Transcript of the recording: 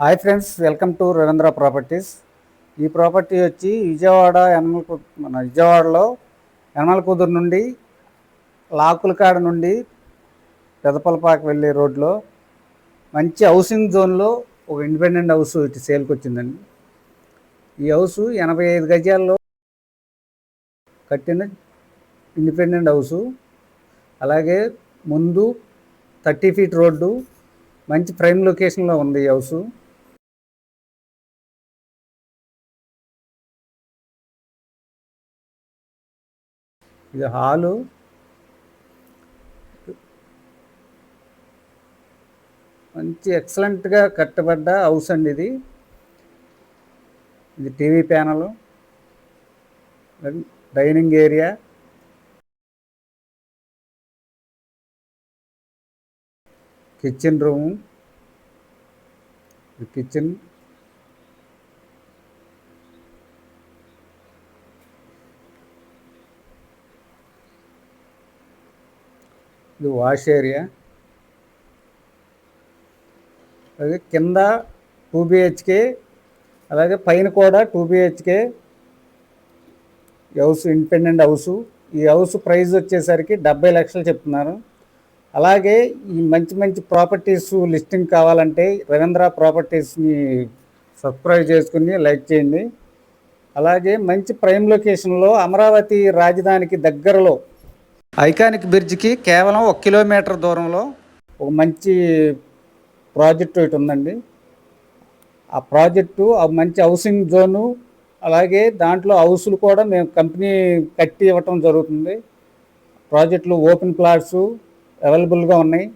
Hi friends, welcome to Ravindra properties. ఈ property వచ్చి విజయవాడ మన విజయవాడలో యనమల కుదురు నుండి లాకులకాడ నుండి పెదపలపాకు వెళ్ళే రోడ్లో మంచి హౌసింగ్ జోన్లో ఒక ఇండిపెండెంట్ హౌస్ ఇటు సేల్కి వచ్చిందండి. ఈ హౌస్ 85 గజాల్లో కట్టిన ఇండిపెండెంట్ హౌసు. అలాగే ముందు 30 ఫీట్ రోడ్డు, మంచి ప్రైమ్ లొకేషన్లో ఉంది ఈ హౌసు. ఇది హాలు, మంచి ఎక్సలెంట్గా కట్టబడ్డ హౌస్ అండి ఇది. ఇది TV panel, dining area, kitchen room, kitchen, ఇది వాష్ ఏరియా. అలాగే కింద 2 బిహెచ్కే, అలాగే పైన కూడా 2 బిహెచ్కే హౌస్, ఇండిపెండెంట్ హౌసు. ఈ హౌస్ ప్రైస్ వచ్చేసరికి 70 లక్షలు చెప్తున్నారు. అలాగే ఈ మంచి మంచి ప్రాపర్టీస్ లిస్టింగ్ కావాలంటే రవీంద్ర ప్రాపర్టీస్ని సబ్స్క్రైబ్ చేసుకుని లైక్ చేయండి. అలాగే మంచి ప్రైమ్ లొకేషన్లో అమరావతి రాజధానికి దగ్గరలో ఐకానిక్ బ్రిడ్జ్కి కేవలం 1 కిలోమీటర్ దూరంలో ఒక మంచి ప్రాజెక్టు ఒకటి ఉందండి. ఆ ప్రాజెక్టు మంచి హౌసింగ్ జోను, అలాగే దాంట్లో హౌసులు కూడా మేము కంపెనీ కట్టి ఇవ్వటం జరుగుతుంది. ప్రాజెక్టులు ఓపెన్ ప్లాట్స్ అవైలబుల్గా ఉన్నాయి.